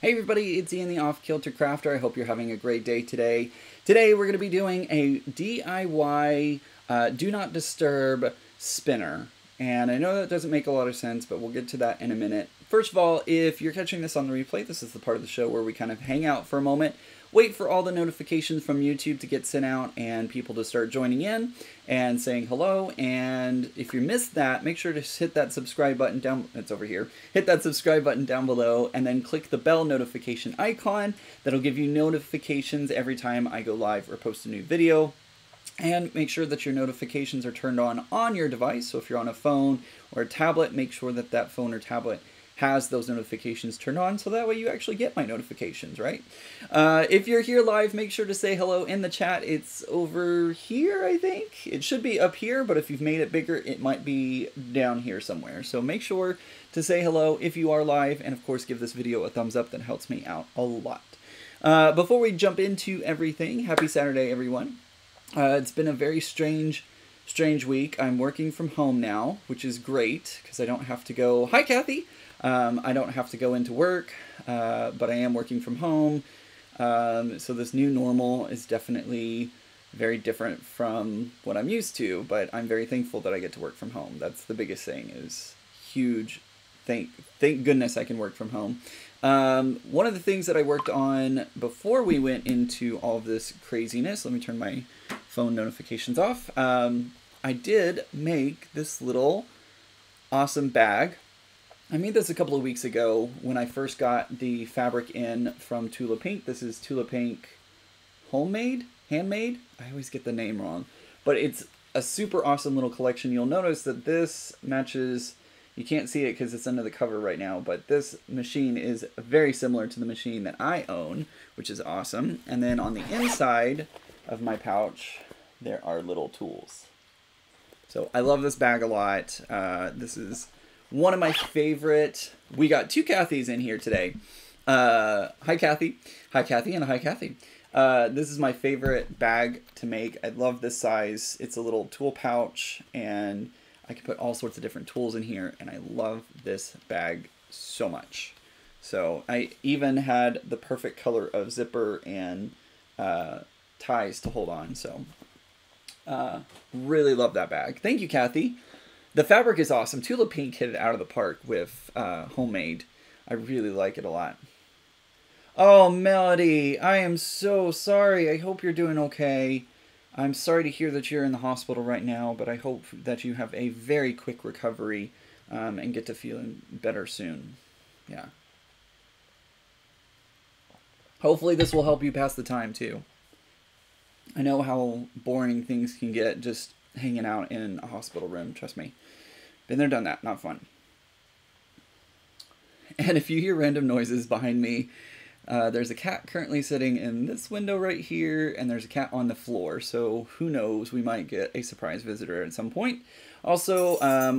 Hey everybody, it's Ian the Off Kilter Crafter. I hope you're having a great day today. Today we're going to be doing a DIY Do Not Disturb spinner. And I know that doesn't make a lot of sense, but we'll get to that in a minute. First of all, if you're catching this on the replay, this is the part of the show where we kind of hang out for a moment, wait for all the notifications from YouTube to get sent out and people to start joining in and saying hello. And if you missed that, make sure to hit that subscribe button down, it's over here, hit that subscribe button down below and then click the bell notification icon. That'll give you notifications every time I go live or post a new video. And make sure that your notifications are turned on your device. So if you're on a phone or a tablet, make sure that that phone or tablet has those notifications turned on, so that way you actually get my notifications, right? If you're here live, make sure to say hello in the chat. It's over here, I think. It should be up here, but if you've made it bigger, it might be down here somewhere. So make sure to say hello if you are live, and of course give this video a thumbs up. That helps me out a lot. Before we jump into everything, happy Saturday, everyone. It's been a very strange week. I'm working from home now, which is great, because I don't have to go... Hi, Kathy! I don't have to go into work, but I am working from home. So this new normal is definitely very different from what I'm used to, but I'm very thankful that I get to work from home. That's the biggest thing, is huge. Thank goodness I can work from home. One of the things that I worked on before we went into all of this craziness, let me turn my phone notifications off. I did make this little awesome bag. I made this a couple of weeks ago when I first got the fabric in from Tula Pink. This is Tula Pink Homemade? Handmade? I always get the name wrong. But it's a super awesome little collection. You'll notice that this matches, you can't see it because it's under the cover right now, but this machine is very similar to the machine that I own, which is awesome. And then on the inside of my pouch, there are little tools. So I love this bag a lot. This is one of my favorite. We got two Kathys in here today. Hi Kathy. Hi Kathy and hi Kathy. This is my favorite bag to make. I love this size. It's a little tool pouch and I can put all sorts of different tools in here, and I love this bag so much. So I even had the perfect color of zipper and ties to hold on. So really love that bag. Thank you, Kathy. The fabric is awesome. Tula Pink hit it out of the park with Homemade. I really like it a lot. Oh, Melody, I am so sorry. I hope you're doing okay. I'm sorry to hear that you're in the hospital right now, but I hope that you have a very quick recovery and get to feeling better soon. Yeah. Hopefully this will help you pass the time, too. I know how boring things can get just hanging out in a hospital room, trust me. Been there, done that, not fun. And if you hear random noises behind me, there's a cat currently sitting in this window right here, and there's a cat on the floor, so who knows, we might get a surprise visitor at some point. Also, I'm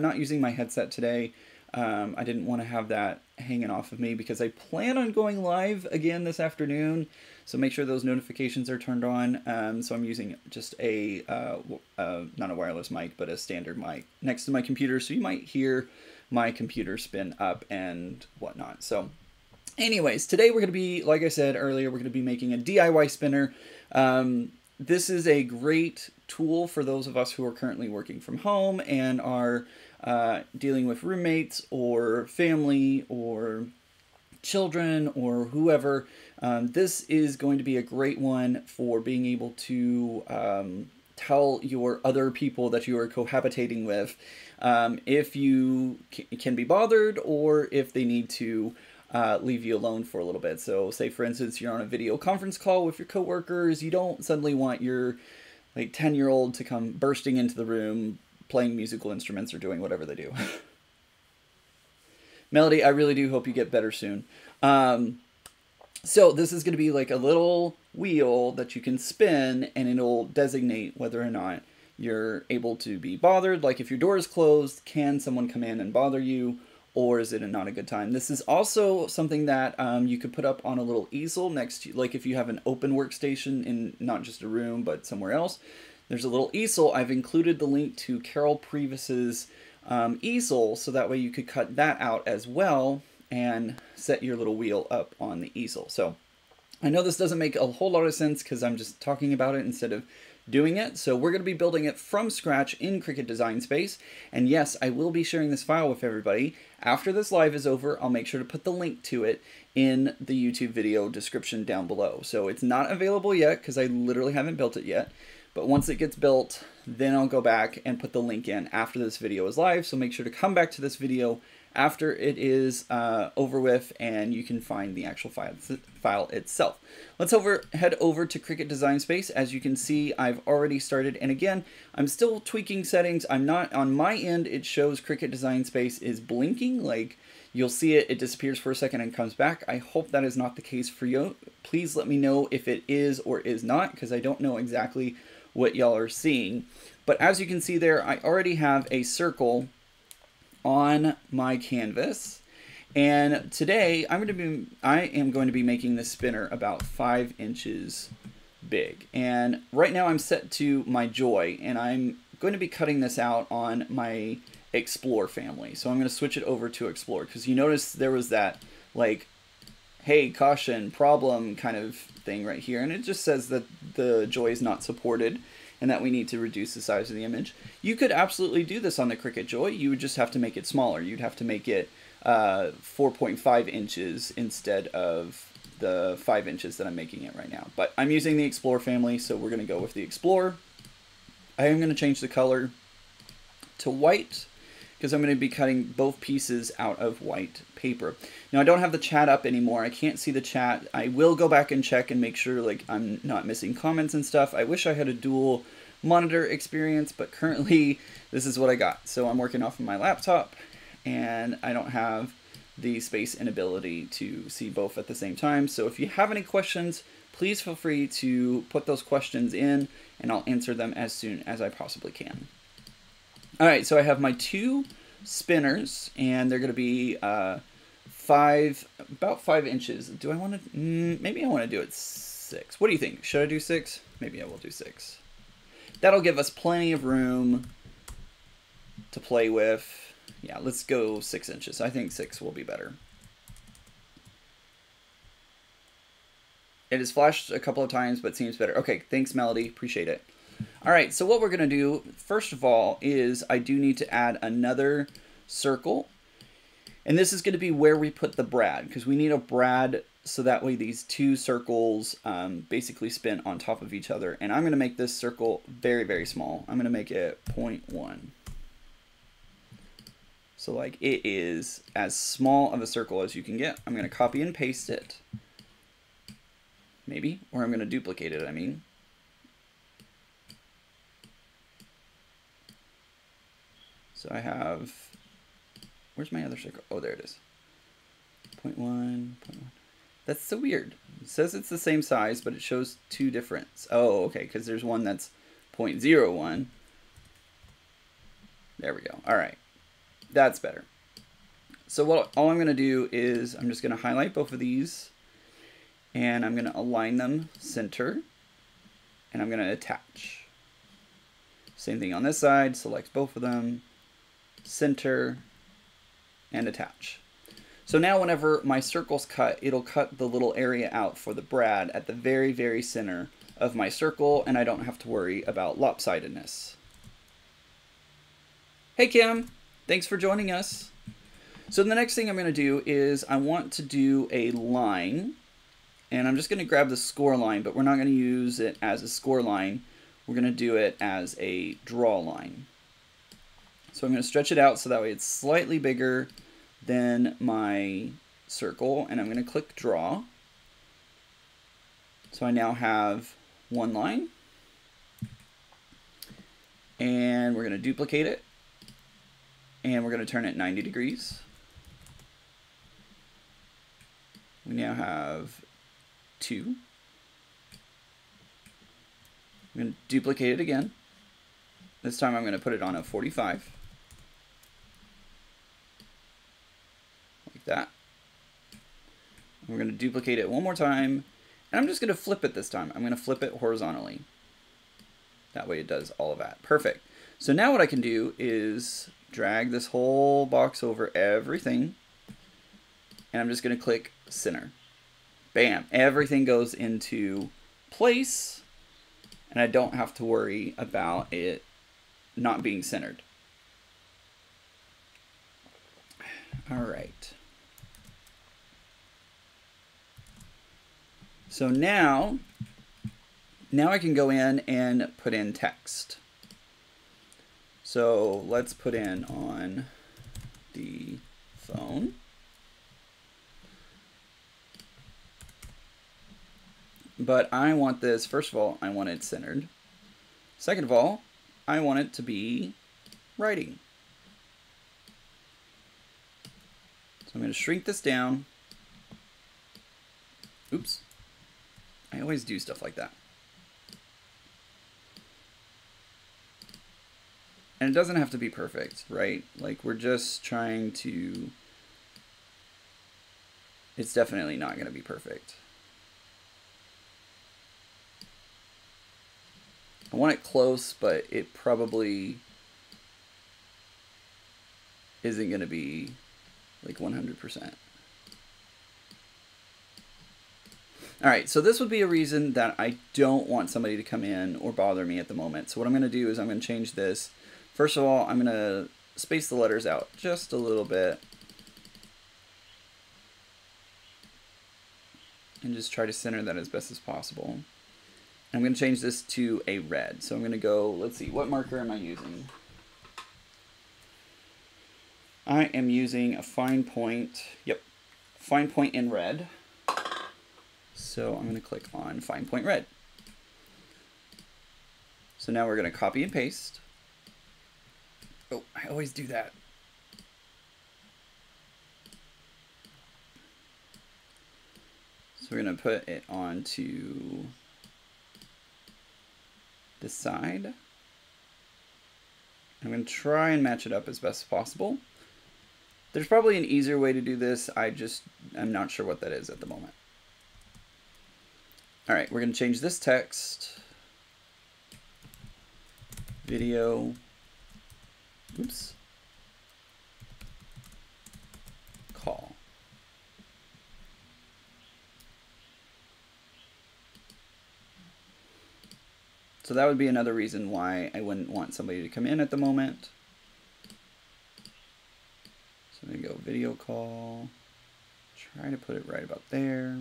not using my headset today. I didn't want to have that hanging off of me because I plan on going live again this afternoon, so make sure those notifications are turned on. So I'm using just a, not a wireless mic, but a standard mic next to my computer, so you might hear my computer spin up and whatnot. So anyways, today we're going to be, like I said earlier, we're going to be making a DIY spinner. This is a great tool for those of us who are currently working from home and are dealing with roommates or family or children or whoever. This is going to be a great one for being able to tell your other people that you are cohabitating with if you can be bothered or if they need to leave you alone for a little bit. So say for instance you're on a video conference call with your coworkers, you don't suddenly want your like 10-year-old to come bursting into the room playing musical instruments or doing whatever they do. Melody, I really do hope you get better soon. So this is going to be like a little wheel that you can spin and it'll designate whether or not you're able to be bothered. Like if your door is closed, can someone come in and bother you? Or is it not a good time? This is also something that you could put up on a little easel next to, like if you have an open workstation in not just a room, but somewhere else. There's a little easel. I've included the link to Carol Previs's easel, so that way you could cut that out as well. and set your little wheel up on the easel. So I know this doesn't make a whole lot of sense because I'm just talking about it instead of doing it. So we're going to be building it from scratch in Cricut Design Space. And yes, I will be sharing this file with everybody. After this live is over, I'll make sure to put the link to it in the YouTube video description down below. So it's not available yet because I literally haven't built it yet. But once it gets built, then I'll go back and put the link in after this video is live. So make sure to come back to this video after it is over with, and you can find the actual file itself. Let's head over to Cricut Design Space. As you can see, I've already started, and again, I'm still tweaking settings. I'm not, on my end, it shows Cricut Design Space is blinking, like you'll see it disappears for a second and comes back. I hope that is not the case for you. Please let me know if it is or is not, because I don't know exactly what y'all are seeing. But as you can see there, I already have a circle on my canvas, and today I am going to be making this spinner about 5 inches big. And right now I'm set to my Joy, and I'm going to be cutting this out on my Explore family. So I'm going to switch it over to Explore, because you notice there was that like, hey, caution, problem kind of thing right here, and it just says that the Joy is not supported and that we need to reduce the size of the image. You could absolutely do this on the Cricut Joy. You would just have to make it smaller. You'd have to make it 4.5 inches instead of the 5 inches that I'm making it right now. But I'm using the Explore family, so we're going to go with the Explore. I am going to change the color to white, because I'm going to be cutting both pieces out of white paper. Now I don't have the chat up anymore. I can't see the chat. I will go back and check and make sure like I'm not missing comments and stuff. I wish I had a dual monitor experience, but currently this is what I got. So I'm working off of my laptop, and I don't have the space and ability to see both at the same time. So if you have any questions, please feel free to put those questions in, and I'll answer them as soon as I possibly can. All right, so I have my 2 spinners, and they're going to be about 5 inches. Do I want to? Maybe I want to do it 6. What do you think? Should I do 6? Maybe I will do 6. That'll give us plenty of room to play with. Yeah, let's go 6 inches. I think 6 will be better. It has flashed a couple of times, but seems better. Okay, thanks, Melody. Appreciate it. All right, so what we're going to do, first of all, is I do need to add another circle. And this is going to be where we put the brad, because we need a brad so that way these 2 circles basically spin on top of each other. And I'm going to make this circle very, very small. I'm going to make it 0.1. So like it is as small of a circle as you can get. I'm going to copy and paste it. Maybe, or I'm going to duplicate it, I mean. So I have, where's my other circle? Oh, there it is. 0.1, 0.1. That's so weird. It says it's the same size, but it shows 2 different. Oh, okay, because there's one that's 0.01. There we go. All right, that's better. So all I'm going to do is I'm just going to highlight both of these, and I'm going to align them center, and I'm going to attach. Same thing on this side, select both of them, center, and attach. So now whenever my circle's cut, it'll cut the little area out for the brad at the very, very center of my circle, and I don't have to worry about lopsidedness. Hey Kim, thanks for joining us. So the next thing I'm going to do is I want to do a line, and I'm just going to grab the score line, but we're not going to use it as a score line. We're going to do it as a draw line. So I'm going to stretch it out so that way it's slightly bigger than my circle, and I'm going to click draw. So I now have one line, and we're going to duplicate it, and we're going to turn it 90 degrees. We now have 2. I'm going to duplicate it again. This time I'm going to put it on a 45. Like that. And we're going to duplicate it one more time. And I'm just going to flip it this time. I'm going to flip it horizontally. That way it does all of that. Perfect. So now what I can do is drag this whole box over everything. and I'm just going to click center. Bam, everything goes into place, and I don't have to worry about it not being centered. All right. So now I can go in and put in text. So let's put in on the phone. But I want this, first of all, I want it centered. Second of all, I want it to be writing. So I'm going to shrink this down. Oops. I always do stuff like that. And it doesn't have to be perfect, right? Like, we're just trying to... It's definitely not going to be perfect. I want it close, but it probably isn't going to be like 100%. All right, so this would be a reason that I don't want somebody to come in or bother me at the moment. So what I'm going to do is I'm going to change this. First of all, I'm going to space the letters out just a little bit. And just try to center that as best as possible. I'm going to change this to a red. So I'm going to go, let's see, what marker am I using? I am using a fine point, yep, fine point in red. So I'm going to click on fine point red. So now we're going to copy and paste. Oh, I always do that. So we're going to put it onto this side. I'm going to try and match it up as best as possible. There's probably an easier way to do this. I'm not sure what that is at the moment. All right, we're going to change this text. Video. Oops. Call. So that would be another reason why I wouldn't want somebody to come in at the moment. So I'm going to go video call. Try to put it right about there.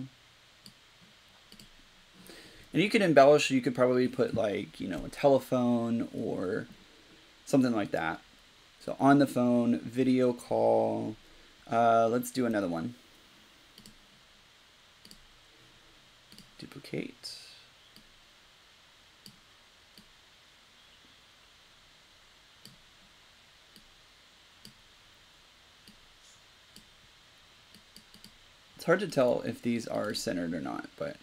And you can embellish, you could probably put like, you know, a telephone or something like that. So on the phone, video call. Let's do another one. Duplicate. It's hard to tell if these are centered or not, but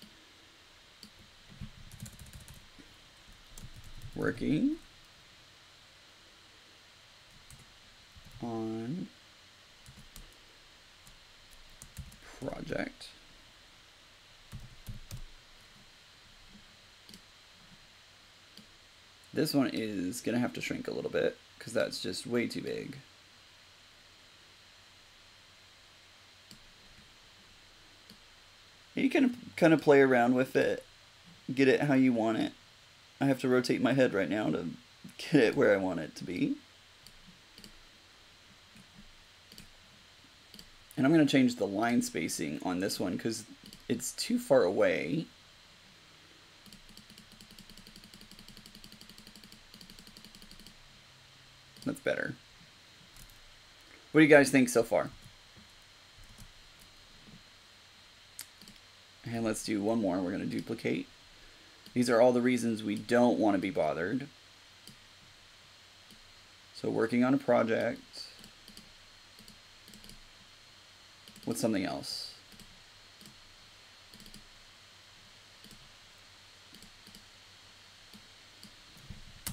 working on project. This one is going to have to shrink a little bit because that's just way too big. You can kind of play around with it, get it how you want it. I have to rotate my head right now to get it where I want it to be. And I'm going to change the line spacing on this one because it's too far away. That's better. What do you guys think so far? And let's do one more. We're going to duplicate. These are all the reasons we don't want to be bothered. So working on a project. What's something else?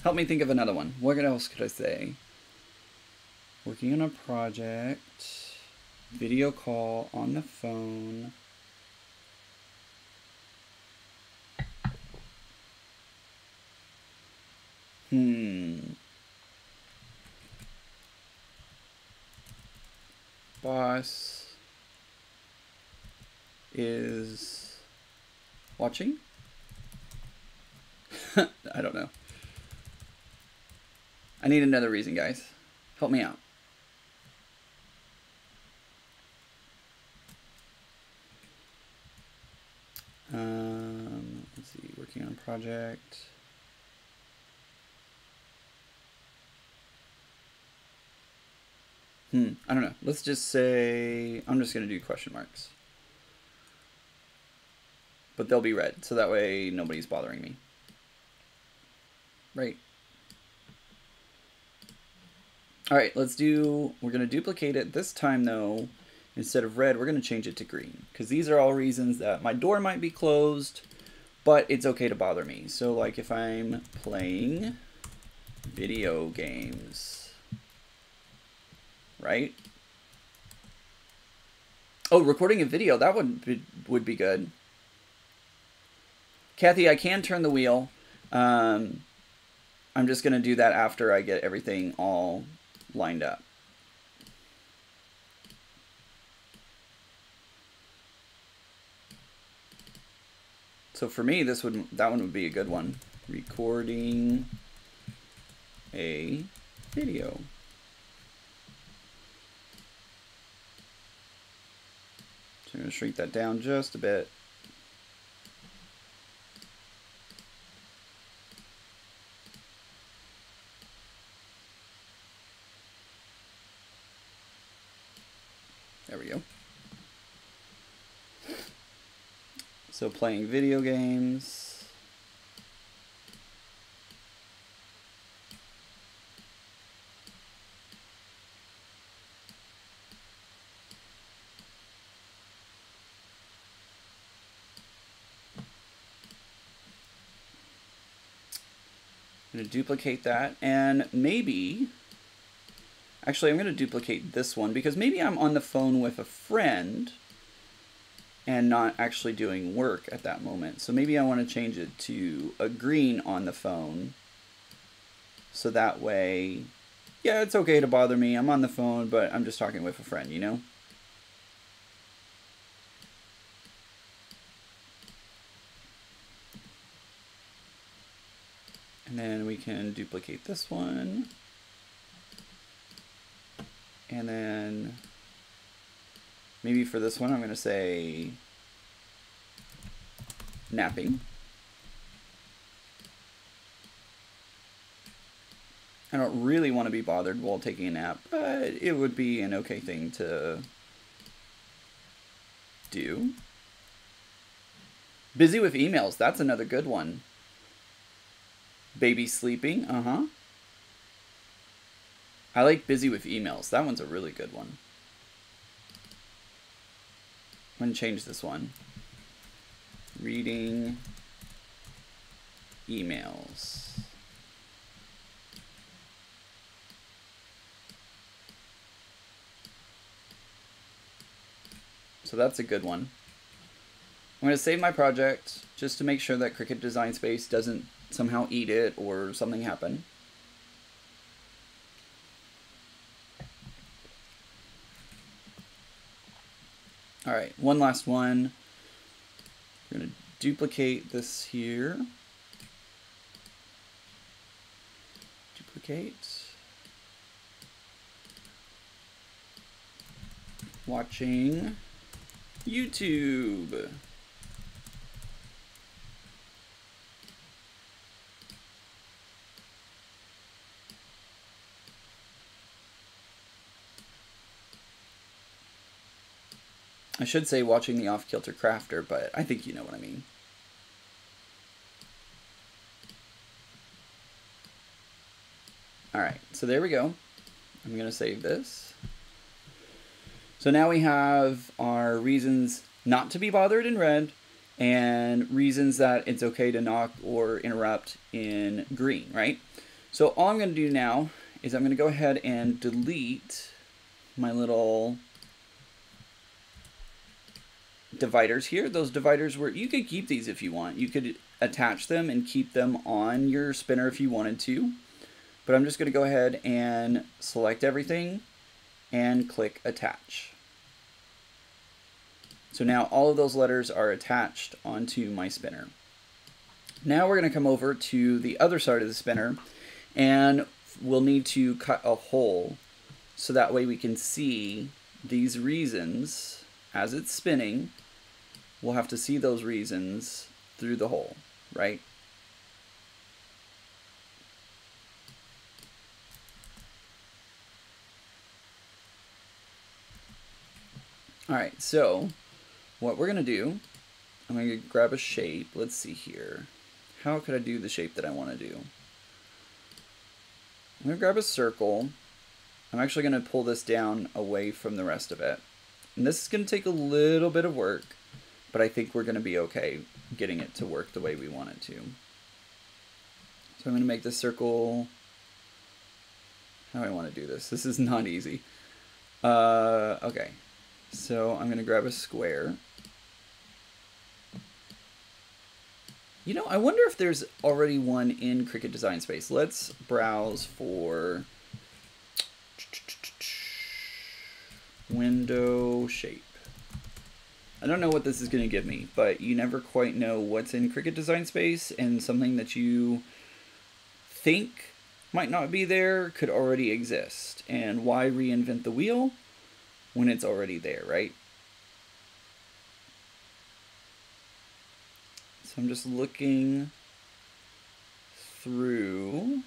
Help me think of another one. What else could I say? Working on a project. Video call on the phone. Boss. is watching. I don't know. I need another reason, guys. Help me out. Let's see, working on project. I don't know. Let's just say, I'm just going to do question marks. But they'll be red, so that way nobody's bothering me. Right. All right, we're going to duplicate it. This time, though, instead of red, we're going to change it to green. Because these are all reasons that my door might be closed, but it's okay to bother me. So, like, if I'm playing video games, right? Oh, recording a video, that would be good. Kathy, I can turn the wheel. I'm just going to do that after I get everything all lined up. So for me, that one would be a good one. Recording a video. So I'm going to shrink that down just a bit. There we go. So playing video games. I'm going to duplicate that, and maybe, actually I'm going to duplicate this one because maybe I'm on the phone with a friend and not actually doing work at that moment. So maybe I want to change it to a green on the phone. So that way, yeah, it's okay to bother me. I'm on the phone, but I'm just talking with a friend, you know? And then we can duplicate this one. And then maybe for this one, I'm going to say napping. I don't really want to be bothered while taking a nap, but it would be an okay thing to do. Busy with emails, that's another good one. Baby sleeping, I like busy with emails. That one's a really good one. I'm going to change this one. Reading emails. So that's a good one. I'm going to save my project just to make sure that Cricut Design Space doesn't somehow eat it or something happen. All right, one last one. We're going to duplicate this here. Duplicate. Watching YouTube. I should say watching the Off-Kilter Crafter, but I think you know what I mean. All right, so there we go. I'm going to save this. So now we have our reasons not to be bothered in red and reasons that it's okay to knock or interrupt in green, right? So all I'm going to do now is I'm going to go ahead and delete my little dividers here. Those dividers were, you could keep these if you want. You could attach them and keep them on your spinner if you wanted to. But I'm just going to go ahead and select everything and click attach. So now all of those letters are attached onto my spinner. Now we're going to come over to the other side of the spinner, and we'll need to cut a hole so that way we can see these reasons as it's spinning. We'll have to see those reasons through the hole, right? All right, so what we're gonna do, I'm gonna grab a shape. Let's see here. How could I do the shape that I wanna do? I'm gonna grab a circle. I'm actually gonna pull this down away from the rest of it. And this is gonna take a little bit of work, but I think we're gonna be okay getting it to work the way we want it to. So I'm gonna make this circle, how do I wanna do this? This is not easy. Okay. So I'm going to grab a square. You know, I wonder if there's already one in Cricut Design Space. Let's browse for window shape. I don't know what this is going to give me, but you never quite know what's in Cricut Design Space, and something that you think might not be there could already exist. And why reinvent the wheel when it's already there, right? So I'm just looking through.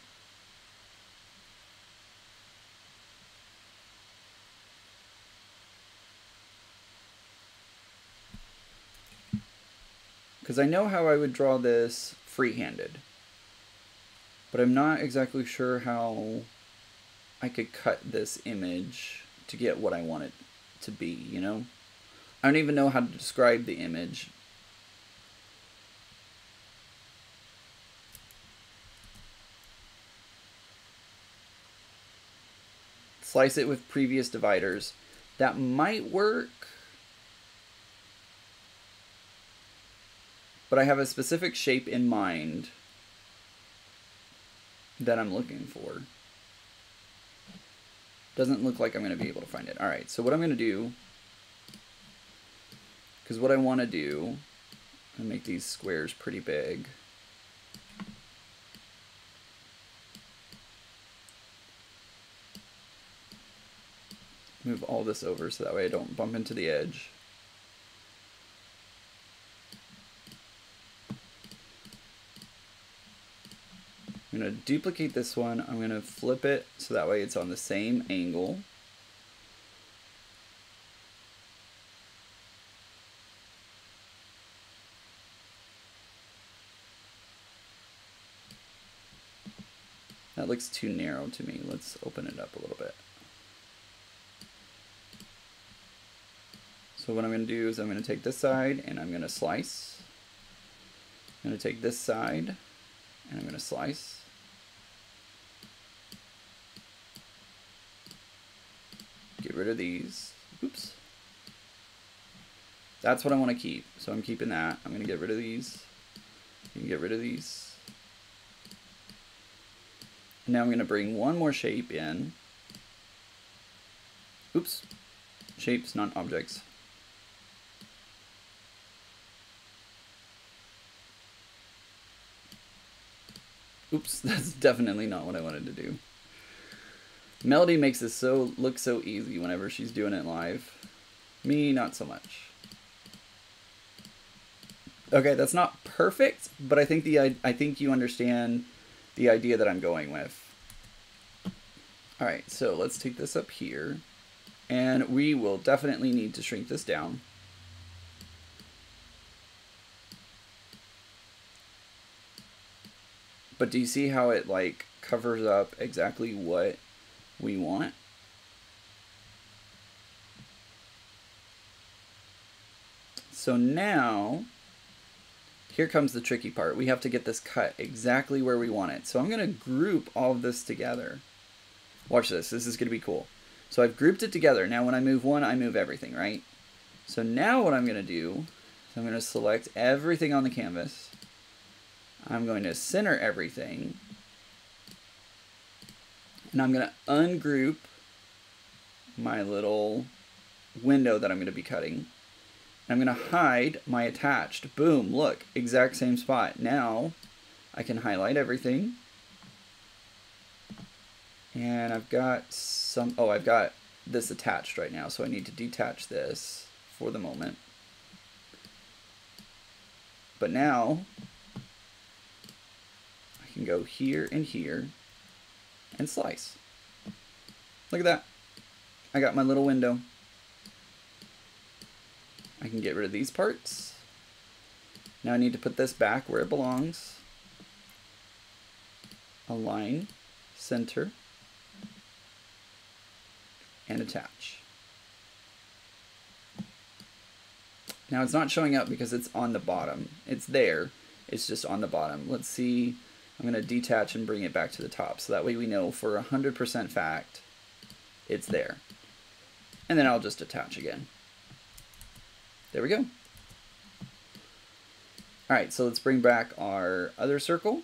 Because I know how I would draw this free-handed, but I'm not exactly sure how I could cut this image to get what I want it to be, you know? I don't even know how to describe the image. Slice it with previous dividers. That might work, but I have a specific shape in mind that I'm looking for. Doesn't look like I'm going to be able to find it. Alright, so what I'm going to do, because what I want to do, I'm going to make these squares pretty big. Move all this over so that way I don't bump into the edge. I'm going to duplicate this one. I'm going to flip it so that way it's on the same angle. That looks too narrow to me. Let's open it up a little bit. So what I'm going to do is I'm going to take this side and I'm going to slice. I'm going to take this side and I'm going to slice. Get rid of these. Oops. That's what I want to keep. So I'm keeping that. I'm going to get rid of these. You can get rid of these. And now I'm going to bring one more shape in. Oops. Shapes, not objects. Oops, that's definitely not what I wanted to do. Melody makes this look so easy whenever she's doing it live. Me, not so much. Okay, that's not perfect, but I think you understand the idea that I'm going with. All right, so let's take this up here, and we will definitely need to shrink this down. But do you see how it like covers up exactly what we want? So now, here comes the tricky part. We have to get this cut exactly where we want it. So I'm going to group all of this together. Watch this. This is going to be cool. So I've grouped it together. Now when I move one, I move everything, right? So now what I'm going to do is I'm going to select everything on the canvas. I'm going to center everything. And I'm going to ungroup my little window that I'm going to be cutting. I'm going to hide my attached. Boom, look, exact same spot. Now I can highlight everything. And I've got I've got this attached right now, so I need to detach this for the moment. But now I can go here and here and slice. Look at that. I got my little window. I can get rid of these parts. Now I need to put this back where it belongs. Align, center, and attach. Now it's not showing up because it's on the bottom. It's there, it's just on the bottom. Let's see, I'm going to detach and bring it back to the top, so that way we know for 100% fact it's there. And then I'll just attach again. There we go. Alright, so let's bring back our other circle.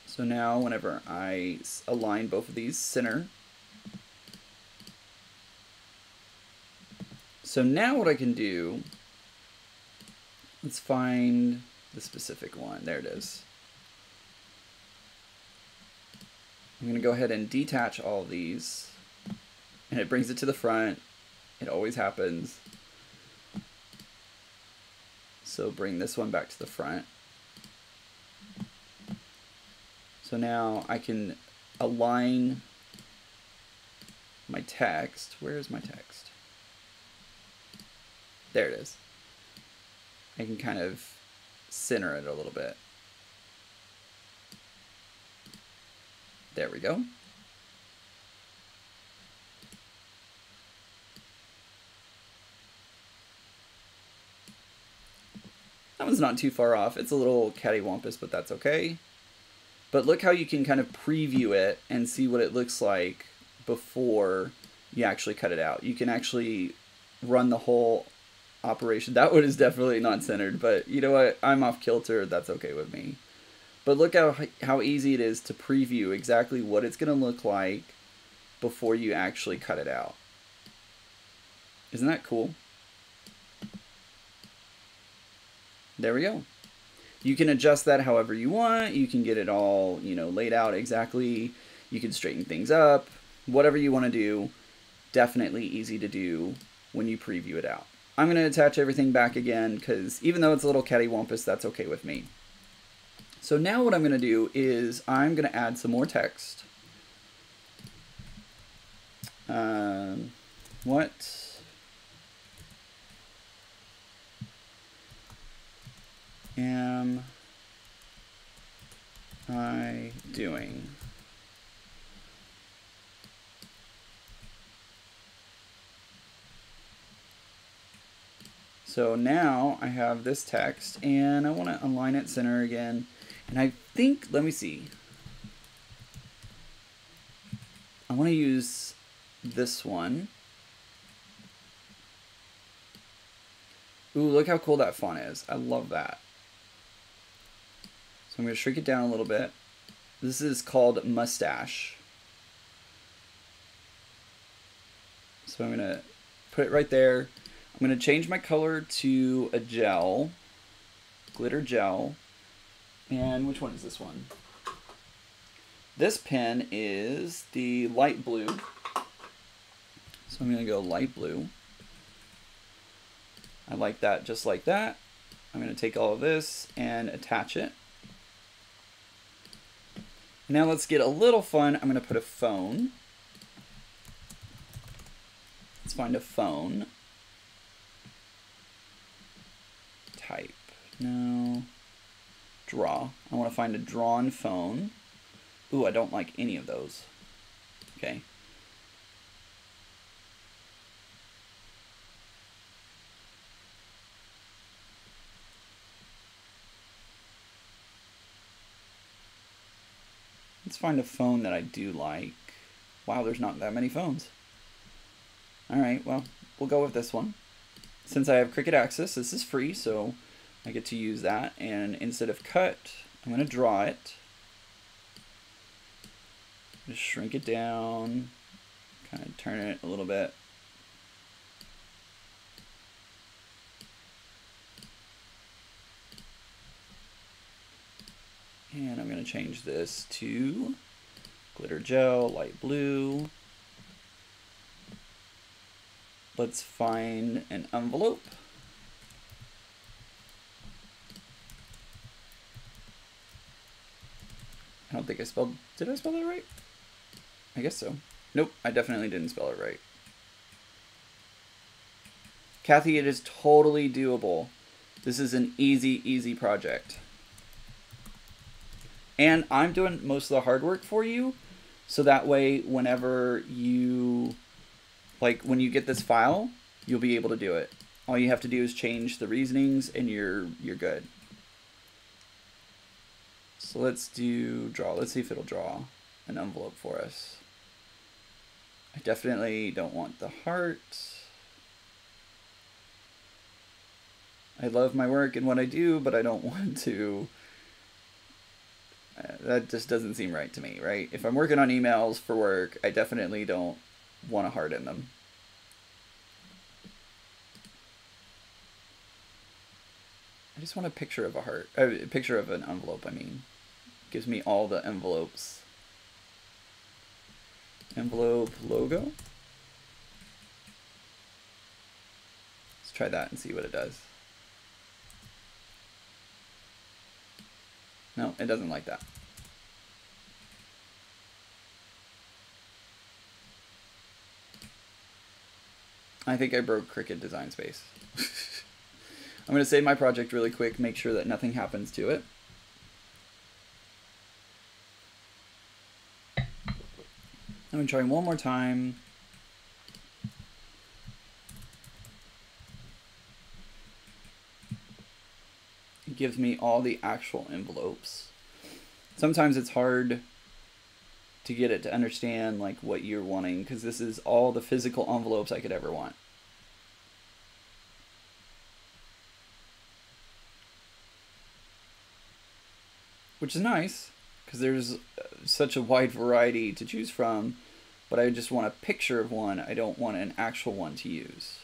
So now whenever I align both of these center. So now what I can do, let's find the specific one. There it is. I'm going to go ahead and detach all of these. And it brings it to the front. It always happens. So bring this one back to the front. So now I can align my text. Where is my text? There it is. I can kind of center it a little bit. There we go. That one's not too far off. It's a little cattywampus, but that's okay. But look how you can kind of preview it and see what it looks like before you actually cut it out. You can actually run the whole operation. That one is definitely not centered, but you know what? I'm off kilter. That's okay with me. But look how easy it is to preview exactly what it's going to look like before you actually cut it out. Isn't that cool? There we go. You can adjust that however you want. You can get it all, laid out exactly. You can straighten things up. Whatever you want to do, definitely easy to do when you preview it out. I'm going to attach everything back again because even though it's a little cattywampus, that's okay with me. So now what I'm going to do is I'm going to add some more text. What am I doing? So now I have this text and I want to align it center again. And I think, let me see. I want to use this one. Ooh, look how cool that font is. I love that. So I'm going to shrink it down a little bit. This is called Mustache. So I'm going to put it right there. I'm going to change my color to a gel, glitter gel. And which one is this one? This pen is the light blue. So I'm going to go light blue. I like that just like that. I'm going to take all of this and attach it. Now let's get a little fun. I'm going to put a phone. Let's find a phone. Type. No. Draw. I want to find a drawn phone. Ooh, I don't like any of those. Okay. Let's find a phone that I do like. Wow, there's not that many phones. Alright, well, we'll go with this one. Since I have Cricut Access, this is free, so I get to use that. And instead of cut, I'm going to draw it. Just shrink it down. Kind of turn it a little bit. And I'm going to change this to glitter gel, light blue. Let's find an envelope. I don't think I spelled, did I spell that right? I guess so. Nope, I definitely didn't spell it right. Kathy, it is totally doable. This is an easy, easy project. And I'm doing most of the hard work for you, so that way whenever you, like when you get this file, you'll be able to do it. All you have to do is change the reasonings and you're good. So let's do draw. Let's see if it'll draw an envelope for us. I definitely don't want the heart. I love my work and what I do, but I don't want to. That just doesn't seem right to me, right? If I'm working on emails for work, I definitely don't want a heart in them. I just want a picture of a heart, a picture of an envelope, I mean. Gives me all the envelopes. Envelope logo. Let's try that and see what it does. No, it doesn't like that. I think I broke Cricut Design Space. I'm going to save my project really quick, make sure that nothing happens to it. I'm going to try one more time. It gives me all the actual envelopes. Sometimes it's hard to get it to understand like what you're wanting, because this is all the physical envelopes I could ever want. Which is nice, because there's such a wide variety to choose from, but I just want a picture of one. I don't want an actual one to use.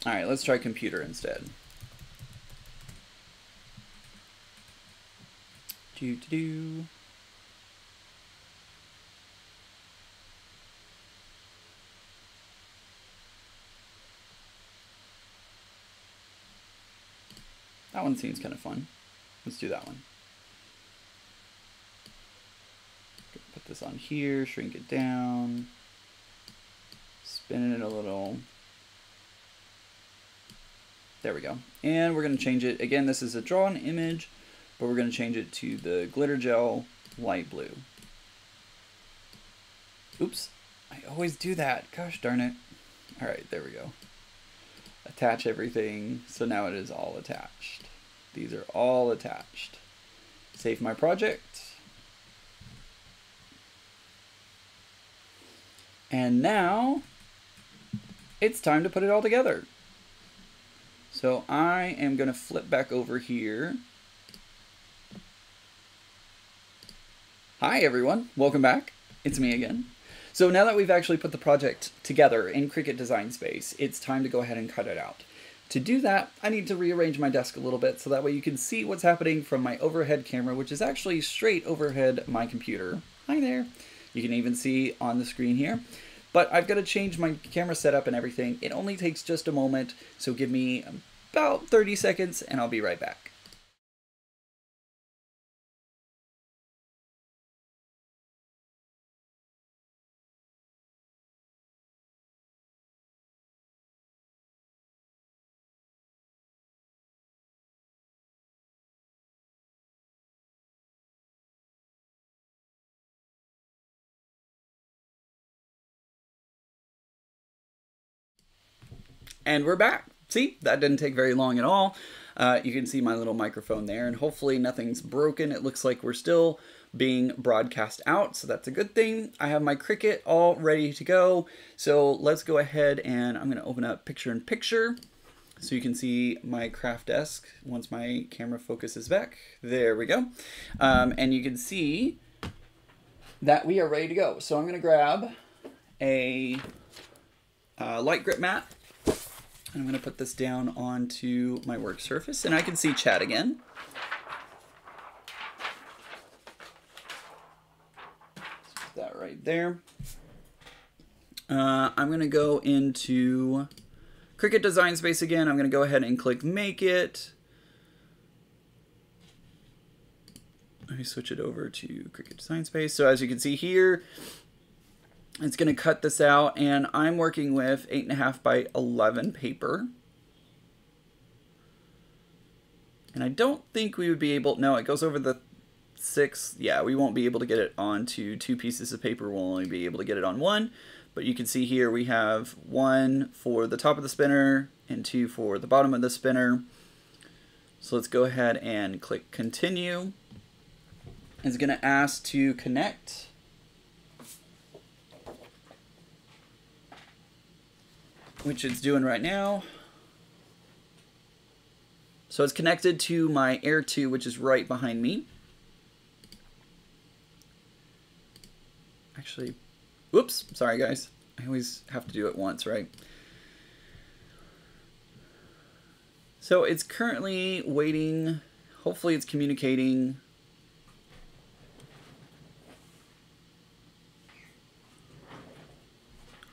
All right, let's try computer instead. Do. That one seems kind of fun. Let's do that one. Put this on here, shrink it down, spin it a little. There we go. And we're going to change it. Again, this is a drawn image, but we're going to change it to the glitter gel light blue. Oops, I always do that. Gosh darn it. All right, there we go. Attach everything. So now it is all attached. These are all attached. Save my project. And now it's time to put it all together. So I am going to flip back over here. Hi everyone, welcome back. It's me again. So now that we've actually put the project together in Cricut Design Space, it's time to go ahead and cut it out. To do that, I need to rearrange my desk a little bit so that way you can see what's happening from my overhead camera, which is actually straight overhead my computer. Hi there. You can even see on the screen here. But I've got to change my camera setup and everything. It only takes just a moment, so give me about 30 seconds and I'll be right back. And we're back. See, that didn't take very long at all. You can see my little microphone there, and hopefully nothing's broken. It looks like we're still being broadcast out, so that's a good thing. I have my Cricut all ready to go. So let's go ahead and I'm going to open up Picture-in-Picture so you can see my craft desk once my camera focuses back. There we go. And you can see that we are ready to go. So I'm going to grab a light grip mat. And I'm going to put this down onto my work surface, and I can see Chad again. Put that right there. I'm going to go into Cricut Design Space again. I'm going to go ahead and click Make It. Let me switch it over to Cricut Design Space. So as you can see here, it's going to cut this out, and I'm working with 8.5 by 11 paper. And I don't think we would be able, no, it goes over the 6. Yeah, we won't be able to get it onto 2 pieces of paper. We'll only be able to get it on 1. But you can see here we have 1 for the top of the spinner and 2 for the bottom of the spinner. So let's go ahead and click Continue. It's going to ask to connect. Which it's doing right now. So it's connected to my Air 2, which is right behind me. Actually, whoops, sorry guys. I always have to do it once, right? So it's currently waiting. Hopefully it's communicating.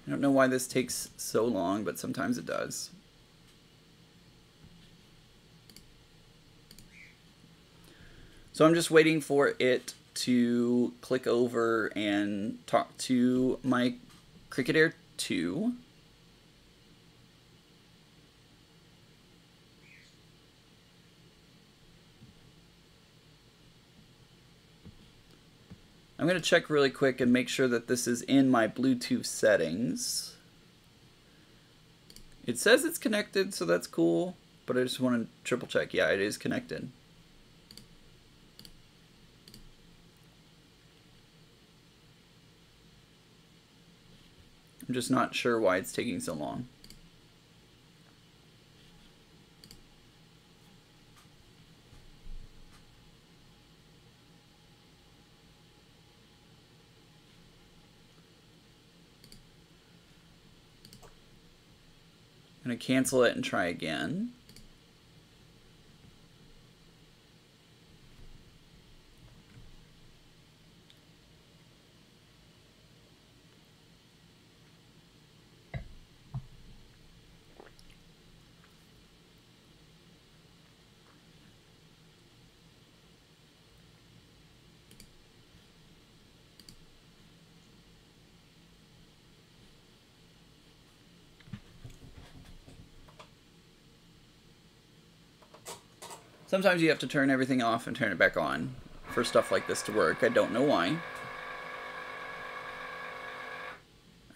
I don't know why this takes so long, but sometimes it does. So I'm just waiting for it to click over and talk to my Cricut Air 2. I'm going to check really quick and make sure that this is in my Bluetooth settings. It says it's connected, so that's cool, but I just want to triple check. Yeah, it is connected. I'm just not sure why it's taking so long. I'm going to cancel it and try again. Sometimes you have to turn everything off and turn it back on for stuff like this to work. I don't know why.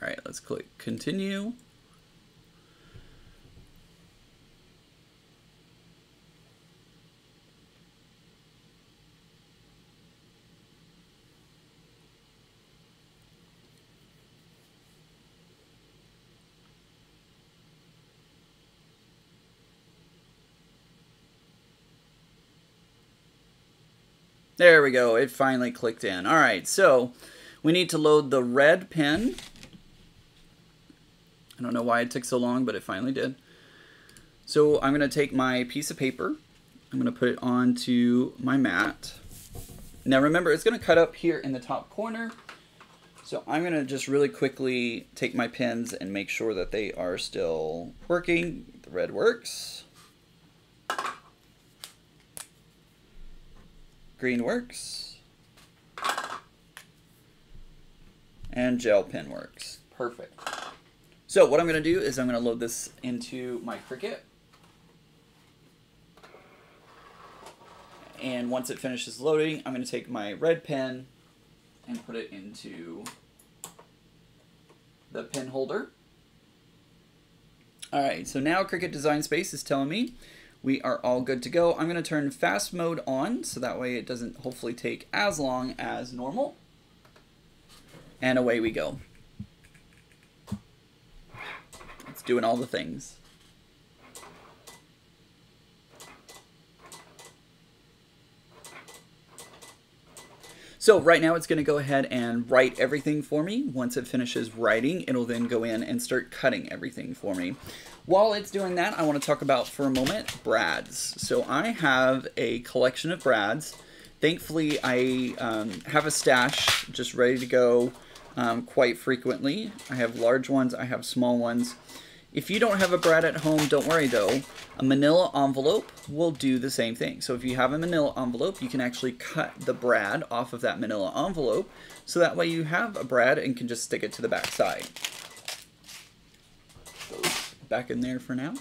Alright, let's click Continue. There we go, it finally clicked in. All right, so we need to load the red pen. I don't know why it took so long, but it finally did. So I'm gonna take my piece of paper. I'm gonna put it onto my mat. Now remember, it's gonna cut up here in the top corner. So I'm gonna just really quickly take my pens and make sure that they are still working. The red works. Green works. And gel pen works. Perfect. So what I'm going to do is I'm going to load this into my Cricut. And once it finishes loading, I'm going to take my red pen and put it into the pen holder. Alright, so now Cricut Design Space is telling me we are all good to go. I'm going to turn fast mode on, so that way it doesn't hopefully take as long as normal. And away we go. It's doing all the things. So right now it's going to go ahead and write everything for me. Once it finishes writing, it'll then go in and start cutting everything for me. While it's doing that, I want to talk about for a moment brads. So I have a collection of brads. Thankfully, I have a stash just ready to go quite frequently. I have large ones, I have small ones. If you don't have a brad at home, don't worry though. A manila envelope will do the same thing. So if you have a manila envelope, you can actually cut the brad off of that manila envelope. So that way you have a brad and can just stick it to the back side. Those back in there for now.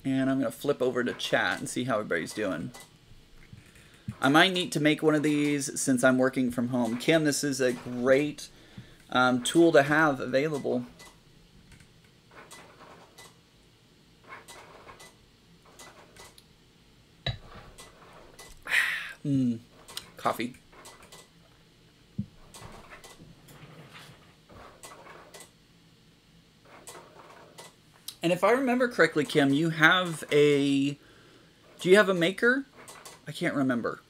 And I'm going to flip over to chat and see how everybody's doing. I might need to make one of these since I'm working from home. Kim, this is a great tool to have available. Coffee. And if I remember correctly, Kim, you have a... Do you have a maker? I can't remember.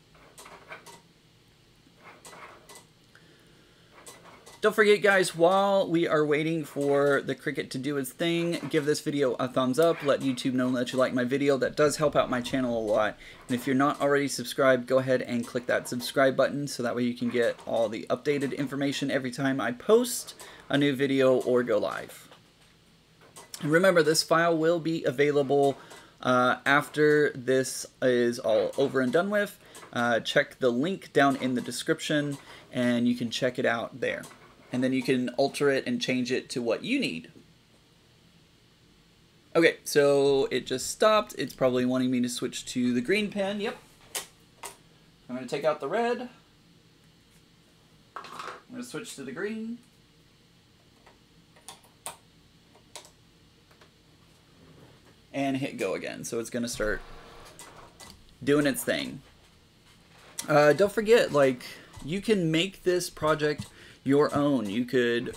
Don't forget, guys, while we are waiting for the Cricut to do its thing, give this video a thumbs up. Let YouTube know that you like my video. That does help out my channel a lot. And if you're not already subscribed, go ahead and click that subscribe button so that way you can get all the updated information every time I post a new video or go live. And remember, this file will be available after this is all over and done with. Check the link down in the description and you can check it out there. And then you can alter it and change it to what you need. Okay, so it just stopped. It's probably wanting me to switch to the green pen. Yep. I'm going to take out the red. I'm going to switch to the green. And hit go again. So it's going to start doing its thing. Don't forget, like, you can make this project your own. You could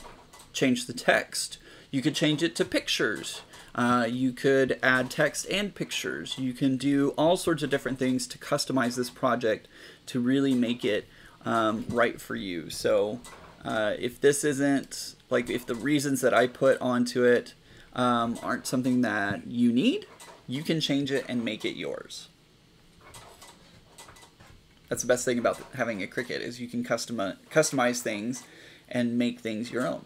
change the text. You could change it to pictures. You could add text and pictures. You can do all sorts of different things to customize this project to really make it right for you. So if this isn't, like, if the reasons that I put onto it aren't something that you need, you can change it and make it yours. That's the best thing about having a Cricut, is you can customize things and make things your own.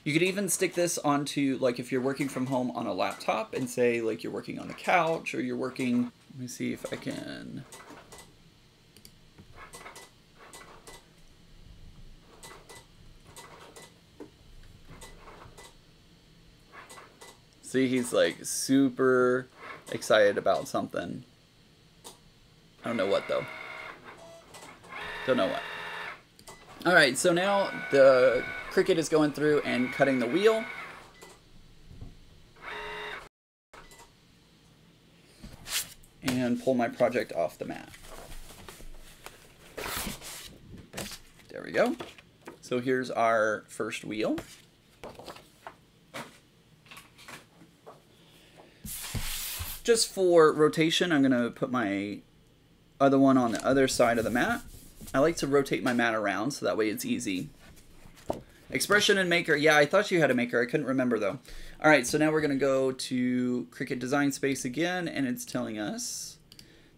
You could even stick this onto, like, if you're working from home on a laptop and say, like, you're working on the couch or you're working... Let me see if I can... See, he's like super excited about something. I don't know what though. Don't know what. Alright, so now the Cricut is going through and cutting the wheel. And pull my project off the mat. There we go. So here's our first wheel. Just for rotation, I'm going to put my other one on the other side of the mat. I like to rotate my mat around so that way it's easy. Expression and Maker. Yeah, I thought you had a Maker. I couldn't remember though. All right, so now we're going to go to Cricut Design Space again, and it's telling us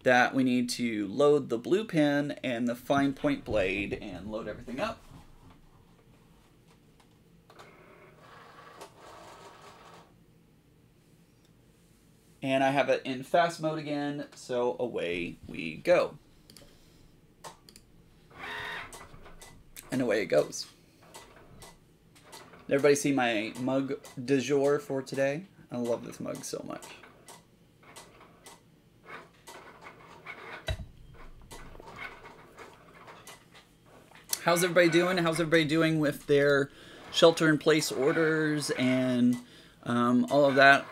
that we need to load the blue pen and the fine point blade and load everything up. And I have it in fast mode again, so away we go. And away it goes. Everybody see my mug du jour for today? I love this mug so much. How's everybody doing? How's everybody doing with their shelter-in-place orders and all of that?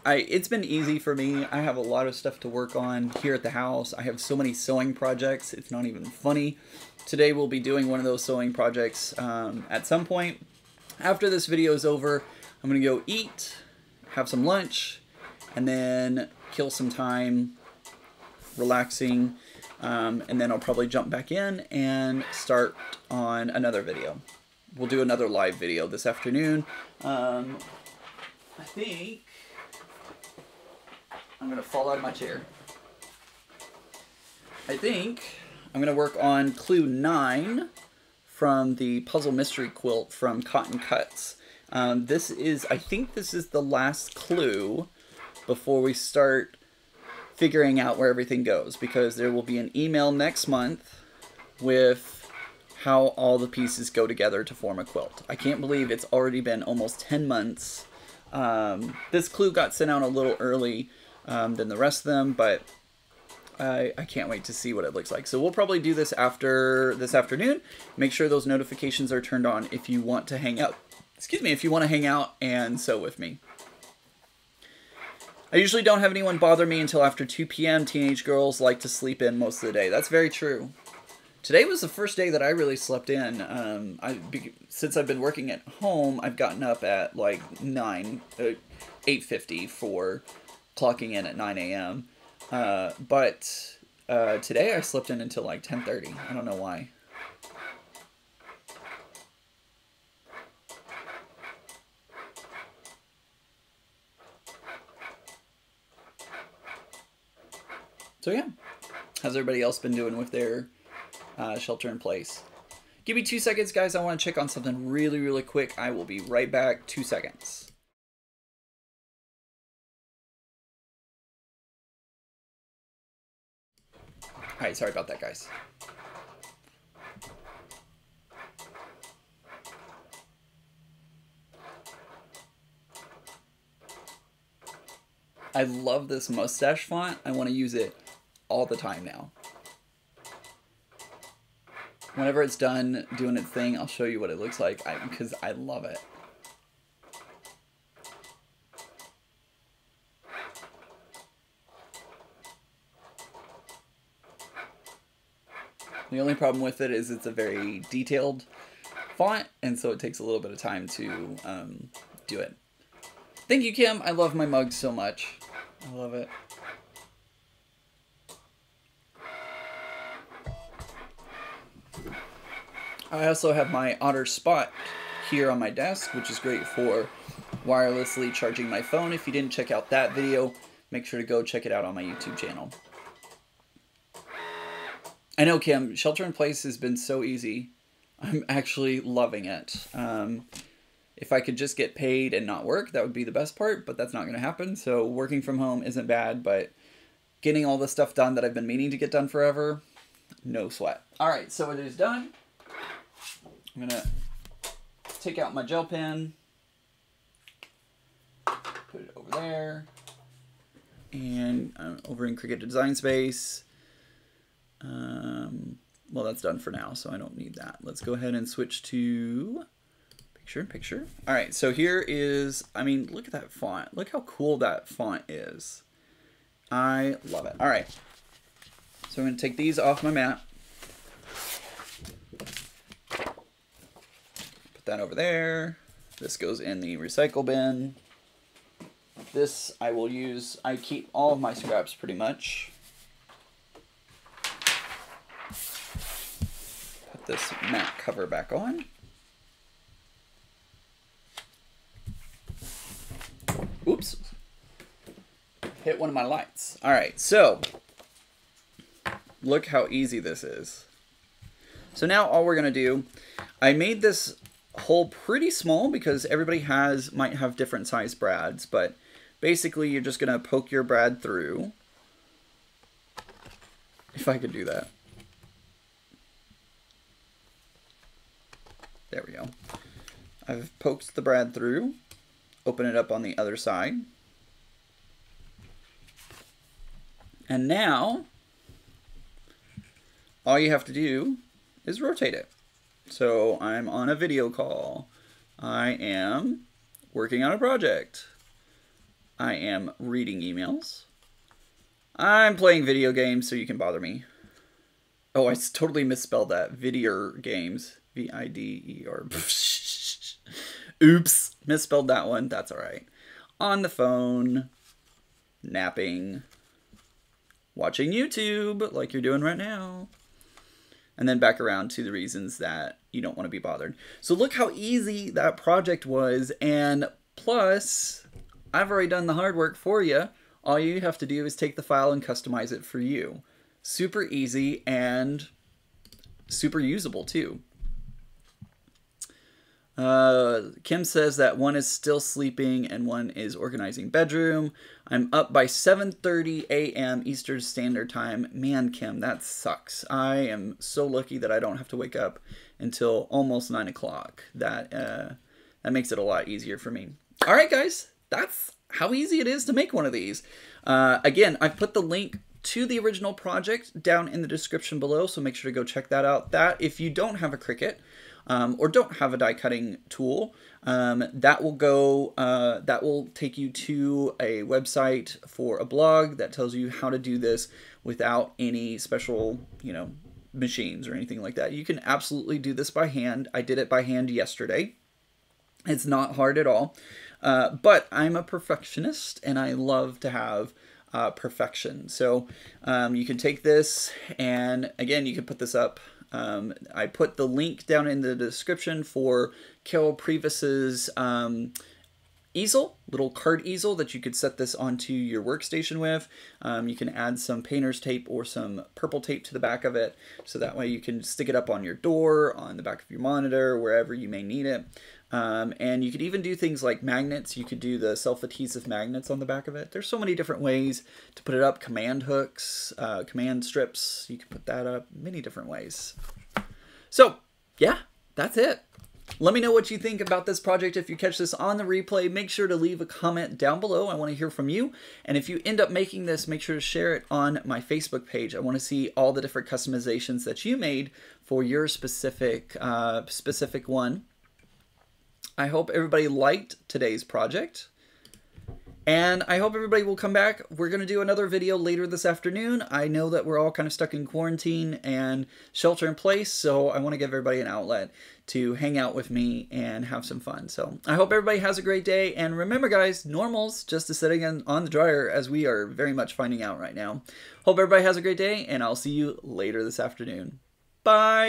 It's been easy for me. I have a lot of stuff to work on here at the house. I have so many sewing projects. It's not even funny. Today we'll be doing one of those sewing projects at some point. After this video is over, I'm going to go eat, have some lunch, and then kill some time relaxing, and then I'll probably jump back in and start on another video. We'll do another live video this afternoon. I think I'm going to fall out of my chair. I think I'm going to work on clue 9 from the Puzzle Mystery Quilt from Cotton Cuts. I think this is the last clue before we start figuring out where everything goes, because there will be an email next month with how all the pieces go together to form a quilt. I can't believe it's already been almost 10 months. This clue got sent out a little early than the rest of them, but I can't wait to see what it looks like. So we'll probably do this after this afternoon. Make sure those notifications are turned on if you want to hang out. Excuse me, if you want to hang out and sew with me. I usually don't have anyone bother me until after 2 p.m. Teenage girls like to sleep in most of the day. That's very true. Today was the first day that I really slept in. Since I've been working at home, I've gotten up at like 8:50 for clocking in at 9 a.m. But today I slept in until like 10:30. I don't know why. So yeah, how's everybody else been doing with their shelter in place? Give me 2 seconds, guys. I want to check on something really, really quick. I will be right back. 2 seconds. Alright, sorry about that, guys. I love this mustache font. I want to use it all the time now. Whenever it's done doing its thing, I'll show you what it looks like, because I love it. The only problem with it is it's a very detailed font, and so it takes a little bit of time to do it. Thank you, Kim. I love my mug so much. I love it. I also have my Otter Spot here on my desk, which is great for wirelessly charging my phone. If you didn't check out that video, make sure to go check it out on my YouTube channel. I know, Kim, shelter in place has been so easy. I'm actually loving it. If I could just get paid and not work, that would be the best part, but that's not going to happen. So working from home isn't bad, but getting all the stuff done that I've been meaning to get done forever, no sweat. All right, so it is done. I'm going to take out my gel pen, put it over there, and over in Cricut Design Space. Well, that's done for now, so I don't need that. Let's go ahead and switch to picture. All right, so here is, I mean, look at that font. Look how cool that font is. I love it. All right, so I'm going to take these off my mat. Put that over there. This goes in the recycle bin. This I will use, I keep all of my scraps pretty much. Put this mat cover back on. Oops. Hit one of my lights. All right, so look how easy this is. So now all we're gonna do, I made this hole pretty small because everybody might have different size brads, but basically you're just gonna poke your brad through. If I could do that. There we go. I've poked the brad through. Open it up on the other side. And now, all you have to do is rotate it. So I'm on a video call. I am working on a project. I am reading emails. I'm playing video games so you can bother me. Oh, I totally misspelled that. Vidier games. V-I-D-E-R. Oops. Misspelled that one. That's all right. on the phone, napping, watching YouTube like you're doing right now, and then back around to the reasons that you don't want to be bothered. So look how easy that project was, and plus, I've already done the hard work for you. All you have to do is take the file and customize it for you. Super easy and super usable too. Kim says that one is still sleeping and one is organizing bedroom. I'm up by 7:30 a.m. Eastern Standard Time. Man, Kim, that sucks. I am so lucky that I don't have to wake up until almost 9 o'clock. That makes it a lot easier for me. All right, guys, that's how easy it is to make one of these. Again, I've put the link to the original project down in the description below, so make sure to go check that out. That, if you don't have a Cricut, or don't have a die cutting tool, that will take you to a website for a blog that tells you how to do this without any special, machines or anything like that. You can absolutely do this by hand. I did it by hand yesterday. It's not hard at all, but I'm a perfectionist and I love to have perfection. So you can take this, and again, you can put this up. I put the link down in the description for Carol Priebus's easel, little card easel that you could set this onto your workstation with. You can add some painter's tape or some purple tape to the back of it, so that way you can stick it up on your door, on the back of your monitor, wherever you may need it. And you could even do things like magnets. You could do the self-adhesive magnets on the back of it. There's so many different ways to put it up. Command hooks, command strips. You can put that up many different ways. So, yeah, that's it. Let me know what you think about this project. If you catch this on the replay, make sure to leave a comment down below. I want to hear from you. And if you end up making this, make sure to share it on my Facebook page. I want to see all the different customizations that you made for your specific one. I hope everybody liked today's project, and I hope everybody will come back. We're going to do another video later this afternoon. I know that we're all kind of stuck in quarantine and shelter in place, so I want to give everybody an outlet to hang out with me and have some fun. So I hope everybody has a great day, and remember guys, normal's just as sitting on the dryer, as we are very much finding out right now. Hope everybody has a great day, and I'll see you later this afternoon. Bye!